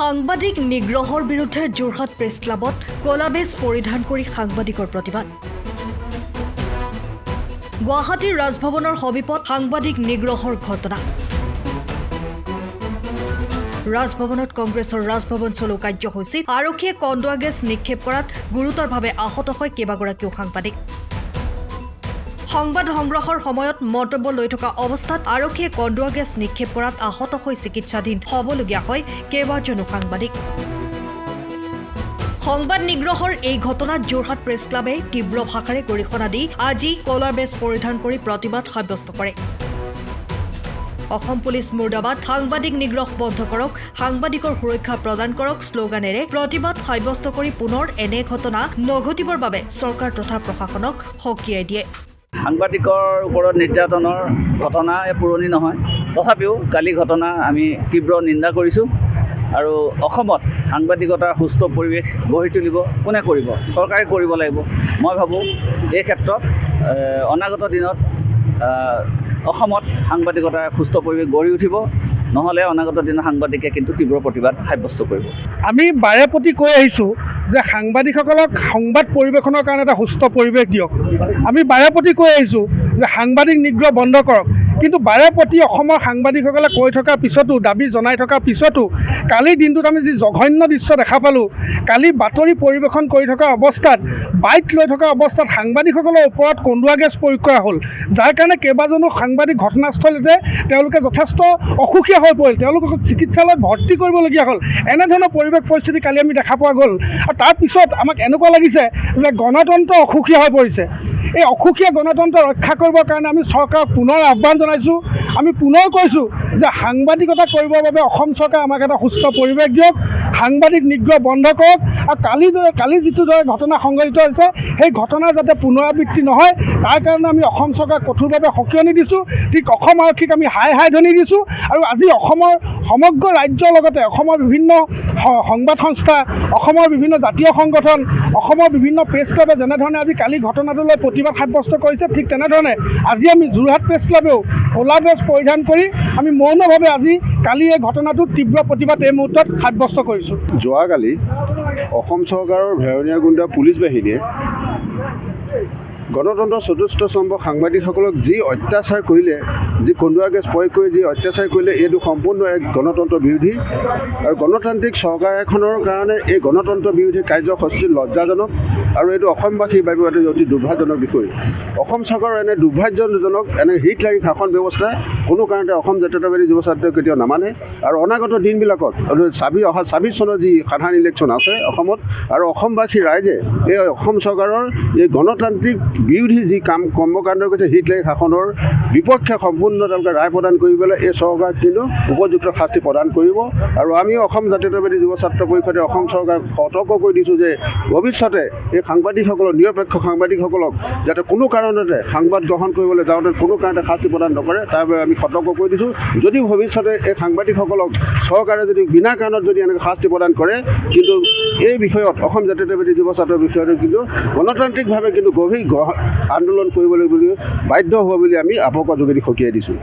সাংবাদিক নিগ্ৰহৰ বিৰুদ্ধে যোৰহাট প্ৰেছ ক্লাবত কলাবেজ পৰিধান কৰি সাংবাদিকৰ প্ৰতিবাদ। গুৱাহাটীৰ ৰাজভৱনৰ সমীপত সাংবাদিক নিগ্ৰহৰ ঘটনা। ৰাজভৱনত কংগ্ৰেছৰ ৰাজভৱন চলো কাৰ্যসূচীত আৰক্ষীয়ে কন্দুৱা গেছ নিক্ষেপ কৰাত গুৰুতৰভাৱে আহত হয় কেইবাগৰাকীও সাংবাদিক। সংবাদ সংগ্ৰহৰ সময়ত মন্তব্য লৈ থকা অৱস্থাত আৰক্ষীয়ে কন্দুৱা গেছ নিক্ষেপ কৰাত আহত হৈ চিকিৎসাধীন হ'বলগীয়া হয় কেইবাজনো সাংবাদিক। সংবাদ নিগ্ৰহৰ এই ঘটনাত যোৰহাট প্ৰেছ ক্লাবে তীব্ৰ ভাষাৰে গৰিহণা দি আজি কলা বেজ পৰিধান কৰি প্ৰতিবাদ সাব্যস্ত কৰে। অসম পুলিচ মুৰ্দাবাদ, সাংবাদিক নিগ্ৰহ বন্ধ কৰক, সাংবাদিকৰ সুৰক্ষা প্ৰদান কৰক শ্লোগানেৰে প্ৰতিবাদ সাব্যস্ত কৰি পুনৰ এনে ঘটনা নঘটিবৰ বাবে চৰকাৰ তথা প্ৰশাসনক সকীয়াই দিয়ে। সাংবাদিকৰ ওপৰত নিৰ্যাতনৰ ঘটনা পুৰণি নহয়, তথাপিও কালি ঘটনা আমি তীব্ৰ নিন্দা কৰিছোঁ। আৰু অসমত সাংবাদিকতাৰ সুস্থ পৰিৱেশ গঢ়ি তুলিব কোনে কৰিব? চৰকাৰে কৰিব লাগিব। মই ভাবোঁ এই ক্ষেত্ৰত অনাগত দিনত অসমত সাংবাদিকতাৰ সুস্থ পৰিৱেশ গঢ়ি উঠিব, নহ'লে অনাগত দিনত সাংবাদিকে কিন্তু তীব্ৰ প্ৰতিবাদ সাব্যস্ত কৰিব। আমি বাৰে প্ৰতি কৈ আহিছোঁ যে সাংবাদিকসকলক সংবাদ পৰিৱেশনৰ কাৰণে এটা সুস্থ পৰিৱেশ দিয়ক। আমি বাৰে প্ৰতি কৈ আহিছোঁ যে সাংবাদিক নিগ্ৰহ বন্ধ কৰক, কিন্তু বাৰে প্ৰতি অসমৰ সাংবাদিকসকলে কৈ থকাৰ পিছতো, দাবী জনাই থকাৰ পিছতো কালিৰ দিনটোত আমি যি জঘন্য দৃশ্য দেখা পালোঁ, কালি বাতৰি পৰিৱেশন কৰি থকা অৱস্থাত, বাইক লৈ থকা অৱস্থাত সাংবাদিকসকলৰ ওপৰত কন্দুৱা গেছ প্ৰয়োগ কৰা হ'ল, যাৰ কাৰণে কেইবাজনো সাংবাদিক ঘটনাস্থলীতে তেওঁলোকে যথেষ্ট অসুখীয়া হৈ পৰিল, তেওঁলোকক চিকিৎসালয়ত ভৰ্তি কৰিবলগীয়া হ'ল। এনেধৰণৰ পৰিৱেশ পৰিস্থিতি কালি আমি দেখা পোৱা গ'ল। আৰু তাৰপিছত আমাক এনেকুৱা লাগিছে যে গণতন্ত্ৰ অসুখীয়া হৈ পৰিছে। এই অসুখীয়া গণতন্ত্ৰ ৰক্ষা কৰিবৰ কাৰণে আমি চৰকাৰক পুনৰ আহ্বান জনাইছোঁ। আমি পুনৰ কৈছোঁ যে সাংবাদিকতা কৰিবৰ বাবে অসম চৰকাৰে আমাক এটা সুস্থ পৰিৱেশ দিয়ক, সাংবাদিক নিগ্ৰহ বন্ধ কৰক, আৰু কালি যিটো দৰে ঘটনা সংঘটিত হৈছে সেই ঘটনা যাতে পুনৰাবৃত্তি নহয় তাৰ কাৰণে আমি অসম চৰকাৰক কঠোৰভাৱে সকীয়নি দিছোঁ। ঠিক অসম আৰক্ষীক আমি হাই ধ্বনি দিছোঁ। আৰু আজি অসমৰ সমগ্ৰ ৰাজ্যৰ লগতে অসমৰ বিভিন্ন সংবাদ সংস্থা, অসমৰ বিভিন্ন জাতীয় সংগঠন, অসমৰ বিভিন্ন প্ৰেছ ক্লাবে যেনেধৰণে আজি কালি ঘটনাটোলৈ প্ৰতিবাদ সাব্যস্ত কৰিছে, ঠিক তেনেধৰণে আজি আমি যোৰহাট প্ৰেছ ক্লাবেও ক'লা বেজ পৰিধান কৰি আমি মৌনভাৱে আজি কালি এই ঘটনাটোত তীব্ৰ প্ৰতিবাদ এই মুহূৰ্তত সাব্যস্ত কৰিছোঁ। যোৱাকালি অসম চৰকাৰৰ ভেৰনীয়া গুণ্ডা পুলিচ বাহিনীয়ে গণতন্ত্ৰৰ চতুৰ্থ স্তম্ভ সাংবাদিকসকলক যি অত্যাচাৰ কৰিলে, যি কন্দুৱা গেছ প্ৰয়োগ কৰি যি অত্যাচাৰ কৰিলে, এইটো সম্পূৰ্ণ এক গণতন্ত্ৰ বিৰোধী। আৰু গণতান্ত্ৰিক চৰকাৰ এখনৰ কাৰণে এই গণতন্ত্ৰ বিৰোধী কাৰ্যসূচী লজ্জাজনক, আৰু এইটো অসমবাসীৰ বাবে অতি দুৰ্ভাগ্যজনক বিষয়। অসম চৰকাৰৰ এনে দুৰ্ভাগ্যজনক এনে হিটলাৰী শাসন ব্যৱস্থা কোনো কাৰণতে অসম জাতীয়তাবাদী যুৱ ছাত্ৰই কেতিয়াও নামানে। আৰু অনাগত দিনবিলাকত অহা 26 চনৰ যি সাধাৰণ ইলেকশ্যন আছে অসমত, আৰু অসমবাসী ৰাইজে এই অসম চৰকাৰৰ এই গণতান্ত্ৰিক বিৰোধী যি কৰ্মকাণ্ড কৰিছে, হিটলাৰী শাসনৰ বিপক্ষে সম্পূৰ্ণ তেওঁলোকে ৰায় প্ৰদান কৰিবলৈ এই চৰকাৰক কিন্তু উপযুক্ত শাস্তি প্ৰদান কৰিব। আৰু আমি অসম জাতীয়তাবাদী যুৱ ছাত্ৰ পৰিষদে অসম চৰকাৰক সতৰ্ক কৰি দিছোঁ যে ভৱিষ্যতে এই সাংবাদিকসকলক, নিৰপেক্ষ সাংবাদিকসকলক যাতে কোনো কাৰণতে সংবাদ গ্ৰহণ কৰিবলৈ যাওঁতে কোনো কাৰণতে শাস্তি প্ৰদান নকৰে, তাৰ বাবে আমি সতৰ্ক কৰি দিছোঁ। যদি ভৱিষ্যতে এই সাংবাদিকসকলক চৰকাৰে যদি বিনা কাৰণত যদি এনেকৈ শাস্তি প্ৰদান কৰে, কিন্তু এই বিষয়ত অসম জাতীয়তাবাদী যুৱ ছাত্ৰৰ বিষয়টো কিন্তু গণতান্ত্ৰিকভাৱে কিন্তু গভীৰ আন্দোলন কৰিবলৈ বুলি বাধ্য হ'ব বুলি আমি আপোকৰ যোগেদি সকীয়াই দিছোঁ।